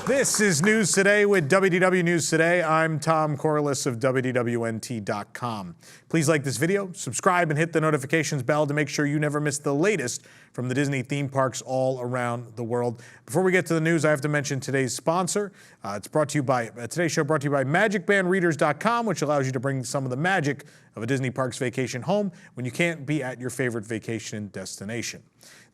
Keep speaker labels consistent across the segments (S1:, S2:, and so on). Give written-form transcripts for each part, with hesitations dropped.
S1: This is News Today with WDW News Today. I'm Tom Corliss of WDWNT.com. Please like this video, subscribe, and hit the notifications bell to make sure you never miss the latest from the Disney theme parks all around the world. Before we get to the news, I have to mention today's sponsor. It's brought to you by today's show brought to you by MagicBandReaders.com, which allows you to bring some of the magic of a Disney parks vacation home when you can't be at your favorite vacation destination.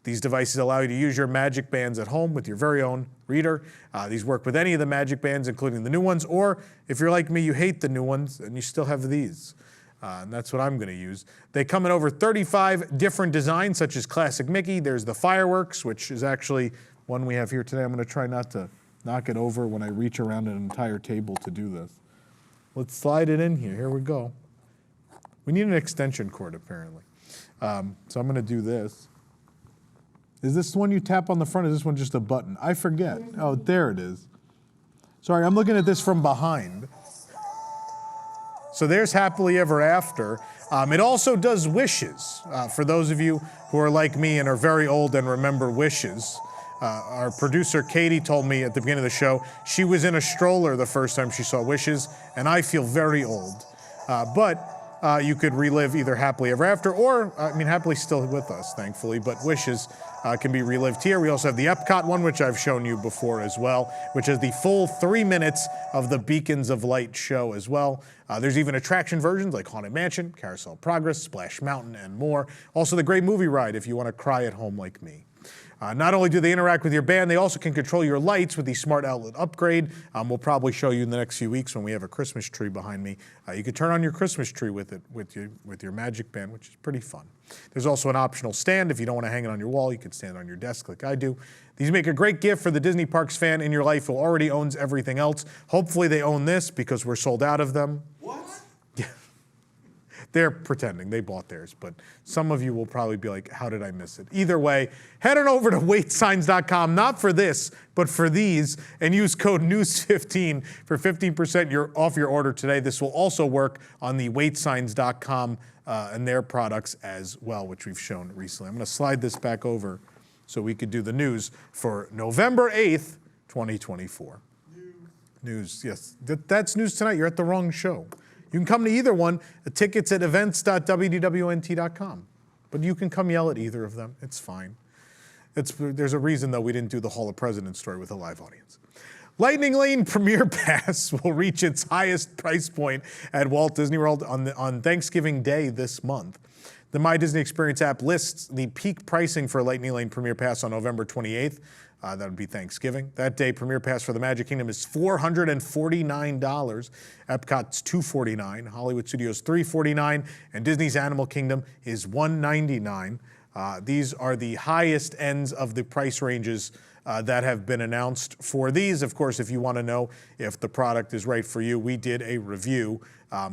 S1: These devices allow you to use your Magic Bands at home with your very own reader. These work with any of the Magic Bands, including the new ones, or if you're like me, you hate the new ones and you still have these. And that's what I'm going to use. They come in over 35 different designs, such as Classic Mickey. There's the Fireworks, which is actually one we have here today. I'm going to try not to knock it over when I reach around an entire table to do this. Let's slide it in here. Here we go. We need an extension cord, apparently. So I'm going to do this. Is this the one you tap on the front, or is this one just a button? I forget. Oh, there it is. Sorry, I'm looking at this from behind. So there's Happily Ever After. It also does Wishes. For those of you who are like me and are very old and remember Wishes, our producer Katie told me at the beginning of the show she was in a stroller the first time she saw Wishes, and I feel very old. But you could relive either Happily Ever After or, Happily still with us, thankfully, but Wishes can be relived here. We also have the Epcot one, which I've shown you before as well, which is the full 3 minutes of the Beacons of Light show as well. There's even attraction versions like Haunted Mansion, Carousel of Progress, Splash Mountain, and more. Also the Great Movie Ride if you want to cry at home like me. Not only do they interact with your band, they also can control your lights with the Smart Outlet upgrade. We'll probably show you in the next few weeks when we have a Christmas tree behind me. You can turn on your Christmas tree with it, with your Magic Band, which is pretty fun. There's also an optional stand. If you don't want to hang it on your wall, you can stand it on your desk like I do. These make a great gift for the Disney Parks fan in your life who already owns everything else. Hopefully they own this because we're sold out of them.
S2: What?
S1: Yeah. They're pretending they bought theirs, but some of you will probably be like, how did I miss it? Either way, head on over to waitsigns.com, not for this, but for these, and use code NEWS15 for 15% off your order today. This will also work on the waitsigns.com and their products as well, which we've shown recently. I'm going to slide this back over so we could do the news for November 8th, 2024. News, yes. That's News Tonight. You're at the wrong show. You can come to either one. Tickets at events.wdwnt.com. But you can come yell at either of them. It's fine. There's a reason, though, we didn't do the Hall of Presidents story with a live audience. Lightning Lane Premier Pass will reach its highest price point at Walt Disney World on Thanksgiving Day this month. The My Disney Experience app lists the peak pricing for Lightning Lane Premier Pass on November 28th. That would be Thanksgiving. That day, Premier Pass for the Magic Kingdom is $449. Epcot's $249. Hollywood Studios $349. And Disney's Animal Kingdom is $199. These are the highest ends of the price ranges that have been announced for these. Of course, if you want to know if the product is right for you, we did a review,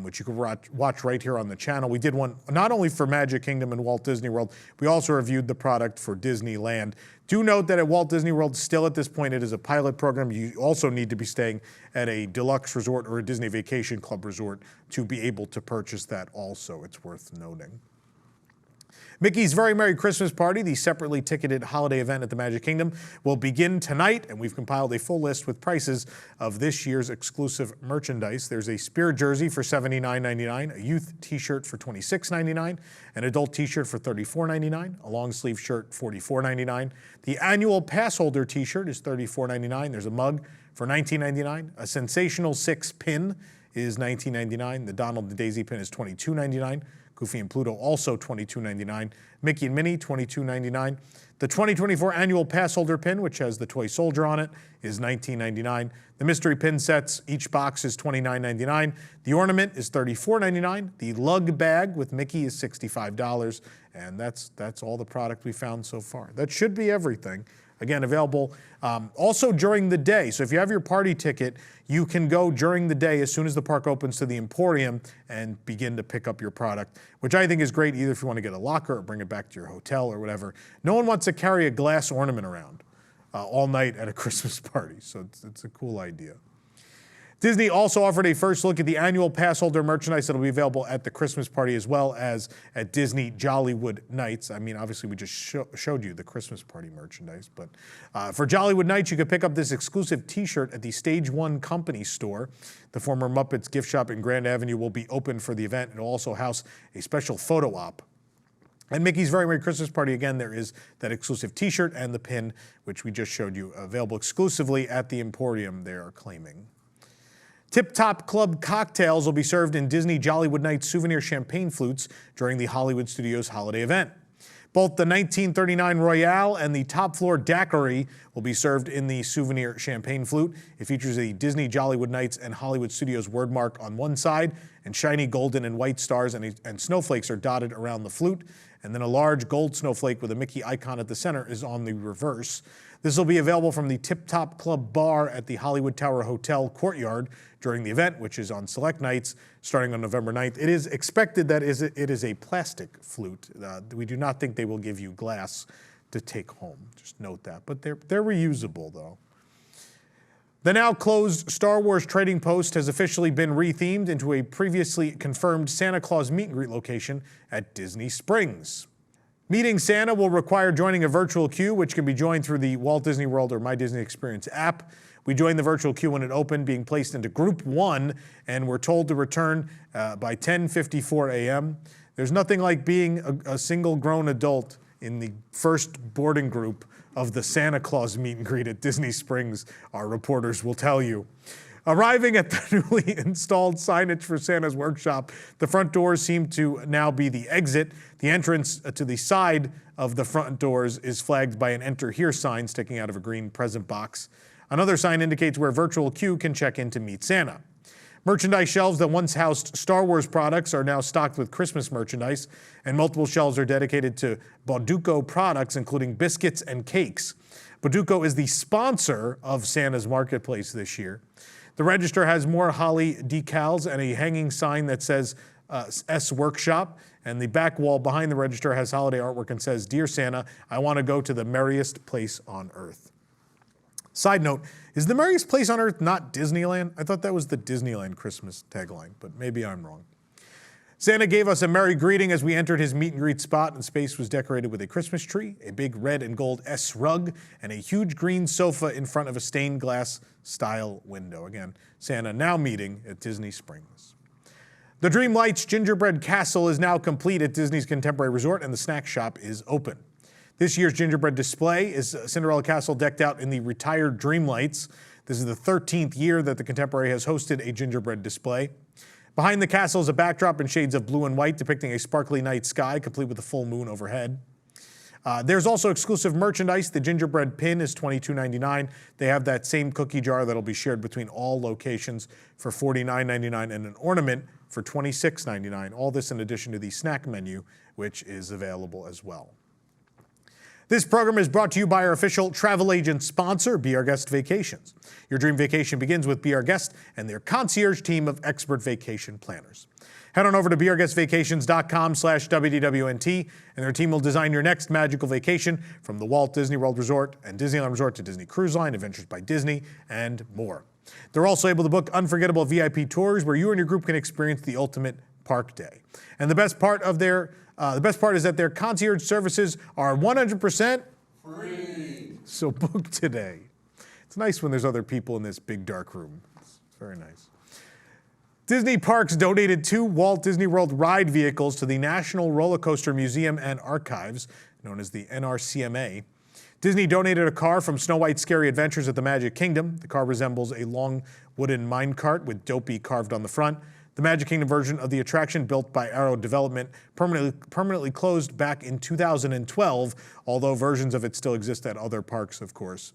S1: which you can watch right here on the channel. We did one not only for Magic Kingdom and Walt Disney World, we also reviewed the product for Disneyland. Do note that at Walt Disney World, still at this point, it is a pilot program. You also need to be staying at a deluxe resort or a Disney Vacation Club resort to be able to purchase that also. It's worth noting. Mickey's Very Merry Christmas Party, the separately ticketed holiday event at the Magic Kingdom, will begin tonight, and we've compiled a full list with prices of this year's exclusive merchandise. There's a Spirit jersey for $79.99, a youth t-shirt for $26.99, an adult t-shirt for $34.99, a long sleeve shirt $44.99. The annual Passholder t-shirt is $34.99. There's a mug for $19.99. A Sensational 6 pin is $19.99. The Donald and Daisy pin is $22.99. Goofy and Pluto also $22.99. Mickey and Minnie $22.99. The 2024 annual Passholder pin, which has the toy soldier on it, is $19.99. The mystery pin sets, each box is $29.99. The ornament is $34.99. The lug bag with Mickey is $65. And that's all the product we found so far. That should be everything. Again, available also during the day. So if you have your party ticket, you can go during the day as soon as the park opens to the Emporium and begin to pick up your product, which I think is great either if you want to get a locker or bring it back to your hotel or whatever. No one wants to carry a glass ornament around all night at a Christmas party, so it's a cool idea. Disney also offered a first look at the annual Passholder merchandise that will be available at the Christmas party as well as at Disney Jollywood Nights. I mean, obviously, we just showed you the Christmas party merchandise, but for Jollywood Nights, you could pick up this exclusive T-shirt at the Stage 1 Company store. The former Muppets gift shop in Grand Avenue will be open for the event. It will also house a special photo op. And Mickey's Very Merry Christmas Party, again, there is that exclusive T-shirt and the pin, which we just showed you, available exclusively at the Emporium, they are claiming. Tip Top Club cocktails will be served in Disney Jollywood Nights Souvenir champagne flutes during the Hollywood Studios holiday event. Both the 1939 Royale and the top floor daiquiri will be served in the Souvenir champagne flute. It features a Disney Jollywood Nights and Hollywood Studios wordmark on one side, and shiny golden and white stars and snowflakes are dotted around the flute. And then a large gold snowflake with a Mickey icon at the center is on the reverse. This will be available from the Tip Top Club bar at the Hollywood Tower Hotel courtyard during the event, which is on select nights starting on November 9th. It is expected that it is a plastic flute. We do not think they will give you glass to take home. Just note that. But they're reusable, though. The now closed Star Wars Trading Post has officially been rethemed into a previously confirmed Santa Claus meet and greet location at Disney Springs. Meeting Santa will require joining a virtual queue, which can be joined through the Walt Disney World or My Disney Experience app. We joined the virtual queue when it opened, being placed into Group 1, and we're told to return by 10:54 a.m. There's nothing like being a single grown adult in the first boarding group of the Santa Claus meet and greet at Disney Springs, our reporters will tell you. Arriving at the newly installed signage for Santa's workshop, the front doors seem to now be the exit. The entrance to the side of the front doors is flagged by an Enter Here sign sticking out of a green present box. Another sign indicates where virtual queue can check in to meet Santa. Merchandise shelves that once housed Star Wars products are now stocked with Christmas merchandise, and multiple shelves are dedicated to Bauducco products, including biscuits and cakes. Bauducco is the sponsor of Santa's Marketplace this year. The register has more holly decals and a hanging sign that says S Workshop, and the back wall behind the register has holiday artwork and says, "Dear Santa, I want to go to the merriest place on earth." Side note, is the merriest place on earth not Disneyland? I thought that was the Disneyland Christmas tagline, but maybe I'm wrong. Santa gave us a merry greeting as we entered his meet and greet spot, and space was decorated with a Christmas tree, a big red and gold S rug, and a huge green sofa in front of a stained glass style window. Again, Santa now meeting at Disney Springs. The Dream Lights Gingerbread Castle is now complete at Disney's Contemporary Resort, and the snack shop is open. This year's gingerbread display is Cinderella Castle decked out in the retired Dream Lights. This is the 13th year that the Contemporary has hosted a gingerbread display. Behind the castle is a backdrop in shades of blue and white depicting a sparkly night sky, complete with a full moon overhead. There's also exclusive merchandise. The gingerbread pin is $22.99. They have that same cookie jar that'll be shared between all locations for $49.99 and an ornament for $26.99. All this in addition to the snack menu, which is available as well. This program is brought to you by our official travel agent sponsor, Be Our Guest Vacations. Your dream vacation begins with Be Our Guest and their concierge team of expert vacation planners. Head on over to beourguestvacations.com/WDWNT, and their team will design your next magical vacation from the Walt Disney World Resort and Disneyland Resort to Disney Cruise Line, Adventures by Disney, and more. They're also able to book unforgettable VIP tours where you and your group can experience the ultimate park day. And the best part is that their concierge services are 100% free. So book today. It's nice when there's other people in this big dark room. It's very nice. Disney Parks donated 2 Walt Disney World ride vehicles to the National Roller Coaster Museum and Archives, known as the NRCMA. Disney donated a car from Snow White's Scary Adventures at the Magic Kingdom. The car resembles a long wooden minecart with Dopey carved on the front. The Magic Kingdom version of the attraction, built by Arrow Development, permanently closed back in 2012, although versions of it still exist at other parks, of course.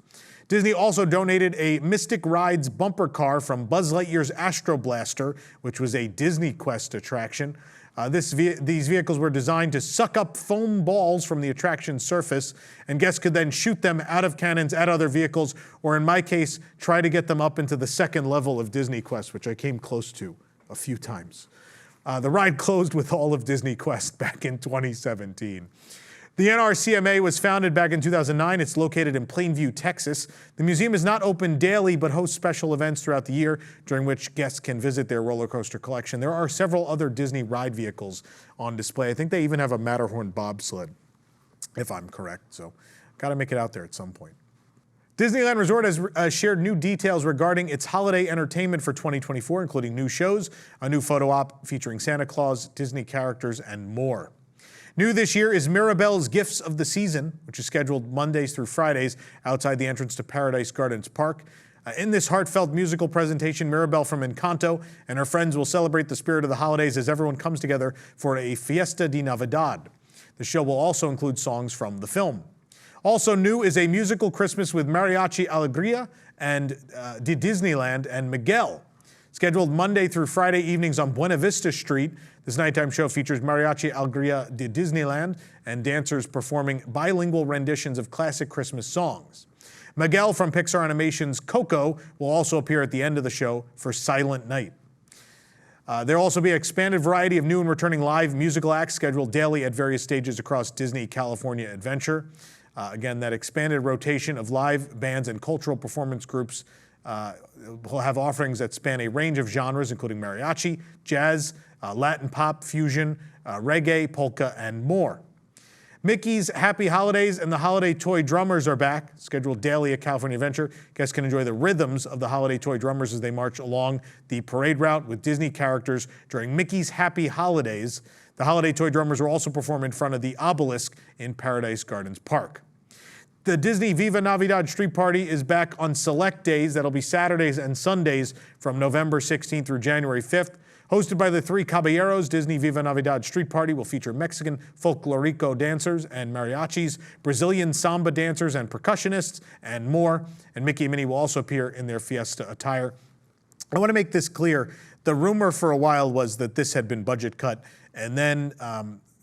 S1: Disney also donated a Mystic Rides bumper car from Buzz Lightyear's Astro Blaster, which was a Disney Quest attraction. These vehicles were designed to suck up foam balls from the attraction's surface, and guests could then shoot them out of cannons at other vehicles, or in my case, try to get them up into the second level of Disney Quest, which I came close to a few times. The ride closed with all of Disney Quest back in 2017. The NRCMA was founded back in 2009. It's located in Plainview, Texas. The museum is not open daily, but hosts special events throughout the year during which guests can visit their roller coaster collection. There are several other Disney ride vehicles on display. I think they even have a Matterhorn bobsled, if I'm correct. So got to make it out there at some point. Disneyland Resort has shared new details regarding its holiday entertainment for 2024, including new shows, a new photo op featuring Santa Claus, Disney characters, and more. New this year is Mirabel's Gifts of the Season, which is scheduled Mondays through Fridays outside the entrance to Paradise Gardens Park. In this heartfelt musical presentation, Mirabel from Encanto and her friends will celebrate the spirit of the holidays as everyone comes together for a Fiesta de Navidad. The show will also include songs from the film. Also new is a musical Christmas with Mariachi Alegría and de Disneyland and Miguel. Scheduled Monday through Friday evenings on Buena Vista Street, this nighttime show features Mariachi Alegría de Disneyland and dancers performing bilingual renditions of classic Christmas songs. Miguel from Pixar Animation's Coco will also appear at the end of the show for Silent Night. There will also be an expanded variety of new and returning live musical acts scheduled daily at various stages across Disney California Adventure. Again, that expanded rotation of live bands and cultural performance groups will have offerings that span a range of genres, including mariachi, jazz, Latin pop, fusion, reggae, polka, and more. Mickey's Happy Holidays and the Holiday Toy Drummers are back, scheduled daily at California Adventure. Guests can enjoy the rhythms of the Holiday Toy Drummers as they march along the parade route with Disney characters during Mickey's Happy Holidays. The Holiday Toy Drummers will also perform in front of the obelisk in Paradise Gardens Park. The Disney Viva Navidad Street Party is back on select days. That'll be Saturdays and Sundays from November 16th through January 5th. Hosted by the Three Caballeros, Disney Viva Navidad Street Party will feature Mexican folklorico dancers and mariachis, Brazilian samba dancers and percussionists, and more. And Mickey and Minnie will also appear in their fiesta attire. I want to make this clear. The rumor for a while was that this had been budget cut, and then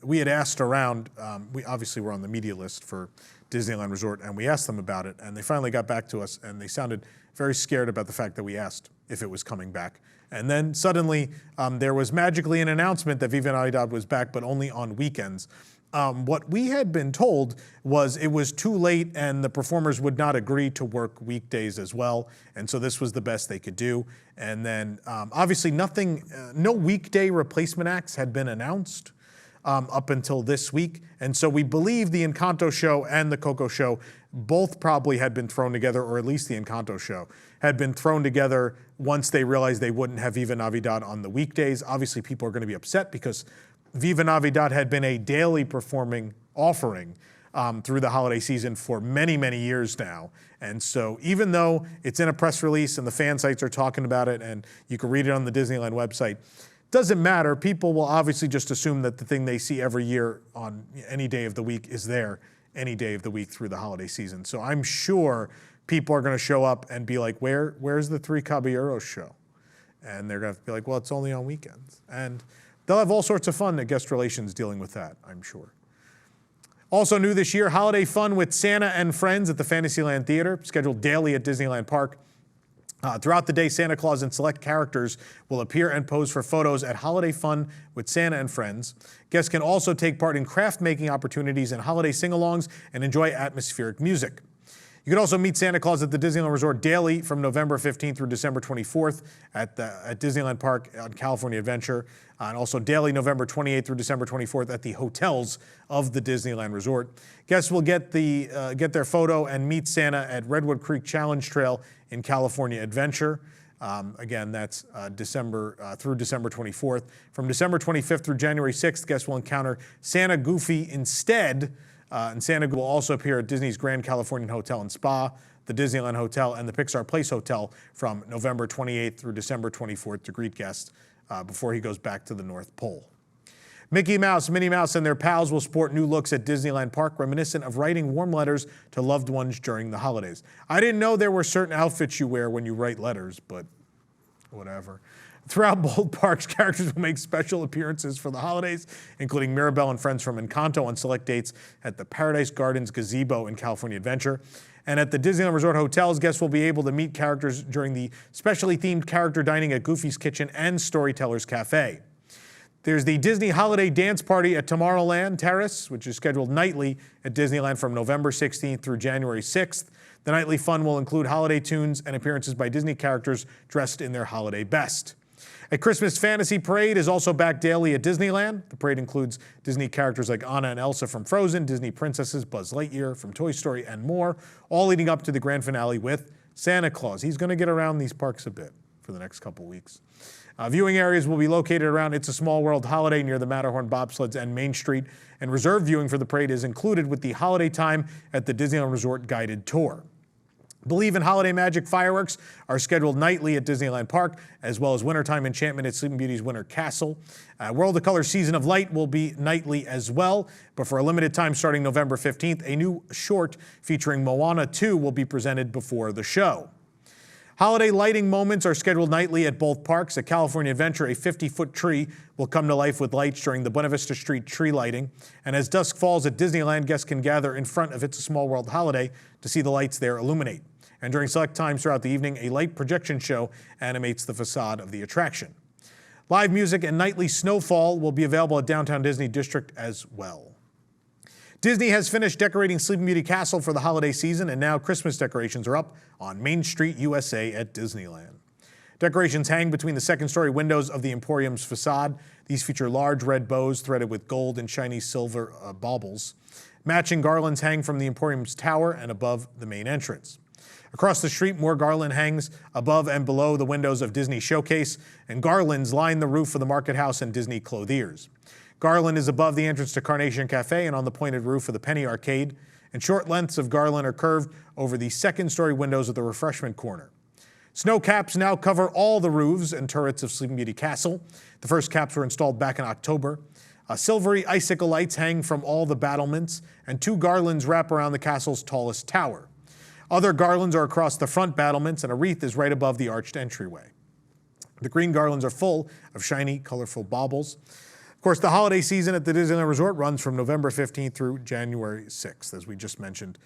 S1: we had asked around. We obviously were on the media list for Disneyland Resort, and we asked them about it, and they finally got back to us, and they sounded very scared about the fact that we asked if it was coming back. And then suddenly there was magically an announcement that Viva Navidad was back, but only on weekends. What we had been told was it was too late and the performers would not agree to work weekdays as well, and so this was the best they could do. And then obviously no weekday replacement acts had been announced up until this week, and so we believe the Encanto show and the Coco show both probably had been thrown together, or at least the Encanto show had been thrown together once they realized they wouldn't have Viva Navidad on the weekdays. Obviously, people are going to be upset because Viva Navidad had been a daily performing offering through the holiday season for many, many years now. And so even though it's in a press release and the fan sites are talking about it and you can read it on the Disneyland website, doesn't matter. People will obviously just assume that the thing they see every year on any day of the week is there any day of the week through the holiday season. So I'm sure people are going to show up and be like, where's the Three Caballeros show? And they're going to be like, well, it's only on weekends. And they'll have all sorts of fun at guest relations dealing with that, I'm sure. Also new this year, holiday fun with Santa and Friends at the Fantasyland Theater, scheduled daily at Disneyland Park. Throughout the day, Santa Claus and select characters will appear and pose for photos at Holiday Fun with Santa and Friends. Guests can also take part in craft-making opportunities and holiday sing-alongs and enjoy atmospheric music. You can also meet Santa Claus at the Disneyland Resort daily from November 15th through December 24th at Disneyland Park on California Adventure, and also daily November 28th through December 24th at the hotels of the Disneyland Resort. Guests will get their photo and meet Santa at Redwood Creek Challenge Trail in California Adventure. Again, that's December through December 24th. From December 25th through January 6th, guests will encounter Santa Goofy instead. And Santa will also appear at Disney's Grand Californian Hotel and Spa, the Disneyland Hotel, and the Pixar Place Hotel from November 28th through December 24th to greet guests before he goes back to the North Pole. Mickey Mouse, Minnie Mouse, and their pals will sport new looks at Disneyland Park, reminiscent of writing warm letters to loved ones during the holidays. I didn't know there were certain outfits you wear when you write letters, but whatever. Throughout both parks, characters will make special appearances for the holidays, including Mirabel and friends from Encanto on select dates at the Paradise Gardens Gazebo in California Adventure. And at the Disneyland Resort hotels, guests will be able to meet characters during the specially themed character dining at Goofy's Kitchen and Storyteller's Cafe. There's the Disney Holiday Dance Party at Tomorrowland Terrace, which is scheduled nightly at Disneyland from November 16th through January 6th. The nightly fun will include holiday tunes and appearances by Disney characters dressed in their holiday best. A Christmas Fantasy Parade is also back daily at Disneyland. The parade includes Disney characters like Anna and Elsa from Frozen, Disney princesses, Buzz Lightyear from Toy Story, and more, all leading up to the grand finale with Santa Claus. He's going to get around these parks a bit for the next couple weeks. Viewing areas will be located around It's a Small World Holiday near the Matterhorn bobsleds and Main Street, and reserved viewing for the parade is included with the holiday time at the Disneyland Resort guided tour. Believe in Holiday Magic fireworks are scheduled nightly at Disneyland Park, as well as Wintertime Enchantment at Sleeping Beauty's Winter Castle. World of Color Season of Light will be nightly as well, but for a limited time starting November 15th, a new short featuring Moana 2 will be presented before the show. Holiday lighting moments are scheduled nightly at both parks. At California Adventure, a 50-foot tree will come to life with lights during the Buena Vista Street tree lighting. And as dusk falls at Disneyland, guests can gather in front of It's a Small World Holiday to see the lights there illuminate. And during select times throughout the evening, a light projection show animates the facade of the attraction. Live music and nightly snowfall will be available at Downtown Disney District as well. Disney has finished decorating Sleeping Beauty Castle for the holiday season, and now Christmas decorations are up on Main Street, USA at Disneyland. Decorations hang between the second-story windows of the Emporium's facade. These feature large red bows threaded with gold and shiny silver baubles. Matching garlands hang from the Emporium's tower and above the main entrance. Across the street, more garland hangs above and below the windows of Disney Showcase, and garlands line the roof of the Market House and Disney Clothiers. Garland is above the entrance to Carnation Cafe and on the pointed roof of the Penny Arcade, and short lengths of garland are curved over the second-story windows of the refreshment corner. Snow caps now cover all the roofs and turrets of Sleeping Beauty Castle. The first caps were installed back in October. Silvery icicle lights hang from all the battlements, and 2 garlands wrap around the castle's tallest tower. Other garlands are across the front battlements, and a wreath is right above the arched entryway. The green garlands are full of shiny, colorful baubles. Of course, the holiday season at the Disneyland Resort runs from November 15th through January 6th, as we just mentioned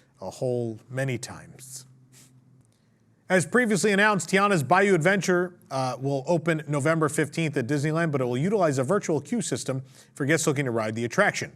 S1: many times. As previously announced, Tiana's Bayou Adventure will open November 15th at Disneyland, but it will utilize a virtual queue system for guests looking to ride the attraction.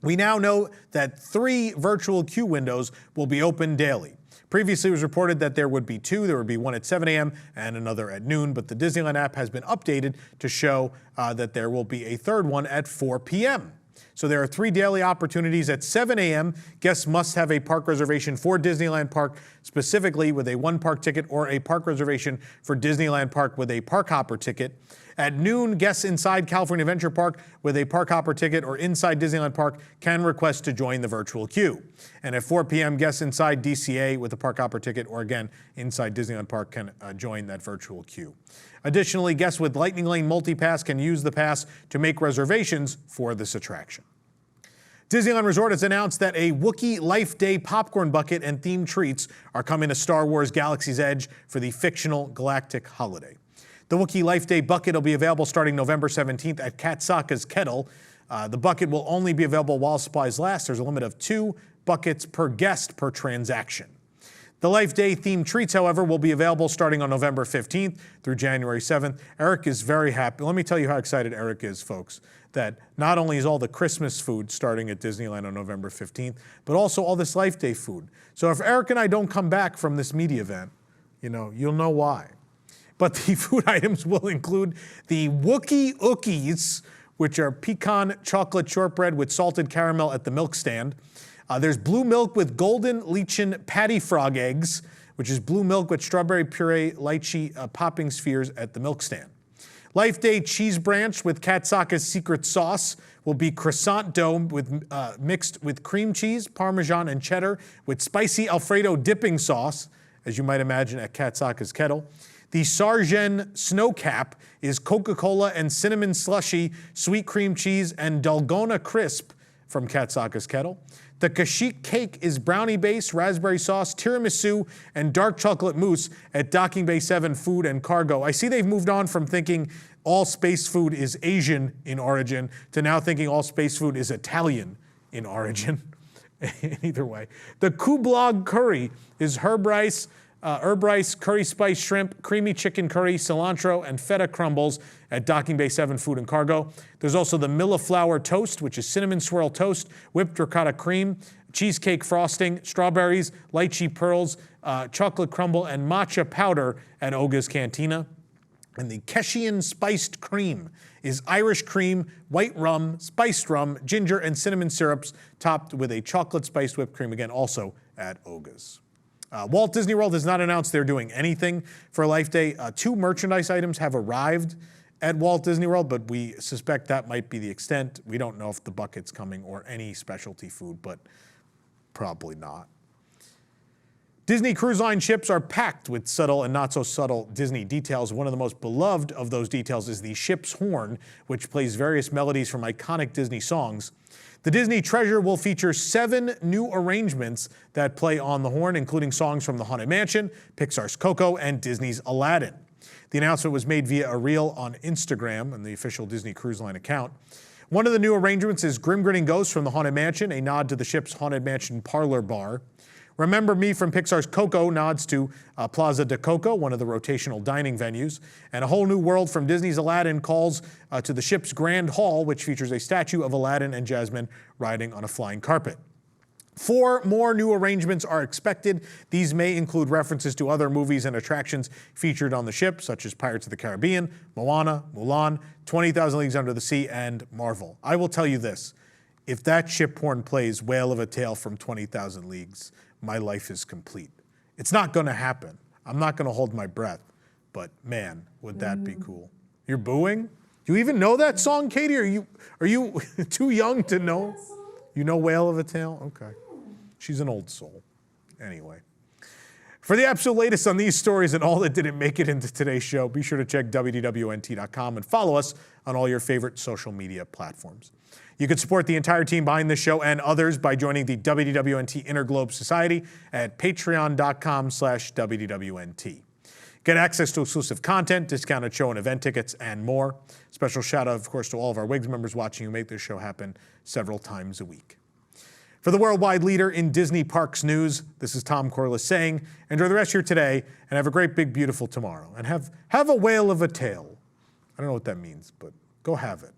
S1: We now know that 3 virtual queue windows will be open daily. Previously, it was reported that there would be 2. There would be one at 7 a.m. and another at noon, but the Disneyland app has been updated to show that there will be a third one at 4 p.m. So there are 3 daily opportunities at 7 a.m. Guests must have a park reservation for Disneyland Park, specifically with a 1-park ticket, or a park reservation for Disneyland Park with a park hopper ticket. At noon, guests inside California Adventure Park with a park hopper ticket or inside Disneyland Park can request to join the virtual queue. And at 4 p.m., guests inside DCA with a park hopper ticket or, again, inside Disneyland Park can join that virtual queue. Additionally, guests with Lightning Lane Multipass can use the pass to make reservations for this attraction. Disneyland Resort has announced that a Wookiee Life Day popcorn bucket and themed treats are coming to Star Wars Galaxy's Edge for the fictional galactic holiday. The Wookiee Life Day bucket will be available starting November 17th at Katsaka's Kettle. The bucket will only be available while supplies last. There's a limit of 2 buckets per guest per transaction. The Life Day themed treats, however, will be available starting on November 15th through January 7th. Eric is very happy. Let me tell you how excited Eric is, folks, that not only is all the Christmas food starting at Disneyland on November 15th, but also all this Life Day food. So if Eric and I don't come back from this media event, you'll know why. But the food items will include the Wookiee Ookies, which are pecan chocolate shortbread with salted caramel at the milk stand. There's blue milk with golden lichin patty frog eggs, which is blue milk with strawberry puree lychee popping spheres at the milk stand. Life Day cheese branch with Katsaka's secret sauce will be croissant dough mixed with cream cheese, Parmesan, and cheddar with spicy Alfredo dipping sauce, as you might imagine at Katsaka's Kettle. The Sargent Snow Cap is Coca-Cola and cinnamon slushy, sweet cream cheese, and Dalgona crisp from Katsaka's Kettle. The Kashyyyk cake is brownie base, raspberry sauce, tiramisu, and dark chocolate mousse at Docking Bay 7 Food and Cargo. I see they've moved on from thinking all space food is Asian in origin to now thinking all space food is Italian in origin. Either way. The Kublog curry is herb rice, herb rice, curry spice shrimp, creamy chicken curry, cilantro, and feta crumbles at Docking Bay 7 Food and Cargo. There's also the Milla Flour Toast, which is cinnamon swirl toast, whipped ricotta cream, cheesecake frosting, strawberries, lychee pearls, chocolate crumble, and matcha powder at Oga's Cantina. And the Keshian Spiced Cream is Irish cream, white rum, spiced rum, ginger, and cinnamon syrups topped with a chocolate spiced whipped cream, again, also at Oga's. Walt Disney World has not announced they're doing anything for Life Day. 2 merchandise items have arrived at Walt Disney World, but we suspect that might be the extent. We don't know if the bucket's coming or any specialty food, but probably not. Disney Cruise Line ships are packed with subtle and not so subtle Disney details. One of the most beloved of those details is the ship's horn, which plays various melodies from iconic Disney songs. The Disney Treasure will feature 7 new arrangements that play on the horn, including songs from The Haunted Mansion, Pixar's Coco, and Disney's Aladdin. The announcement was made via a reel on Instagram on the official Disney Cruise Line account. One of the new arrangements is Grinning Ghost from The Haunted Mansion, a nod to the ship's Haunted Mansion parlor bar. Remember Me from Pixar's Coco nods to Plaza de Coco, one of the rotational dining venues. And A Whole New World from Disney's Aladdin calls to the ship's Grand Hall, which features a statue of Aladdin and Jasmine riding on a flying carpet. 4 more new arrangements are expected. These may include references to other movies and attractions featured on the ship, such as Pirates of the Caribbean, Moana, Mulan, 20,000 Leagues Under the Sea, and Marvel. I will tell you this, if that ship horn plays Whale of a Tale from 20,000 Leagues, my life is complete. It's not going to happen. I'm not going to hold my breath. But man, would that be cool. You're booing? Do you even know that song, Katie? Are you too young to know? You know Whale of a Tale? Okay. She's an old soul. Anyway. For the absolute latest on these stories and all that didn't make it into today's show, be sure to check WDWNT.com and follow us on all your favorite social media platforms. You can support the entire team behind this show and others by joining the WDWNT Interglobe Society at patreon.com/WDWNT. Get access to exclusive content, discounted show and event tickets, and more. Special shout out, of course, to all of our WIGS members watching who make this show happen several times a week. For the worldwide leader in Disney Parks news, this is Tom Corliss saying, enjoy the rest of your today and have a great, big, beautiful tomorrow. And have a whale of a tale. I don't know what that means, but go have it.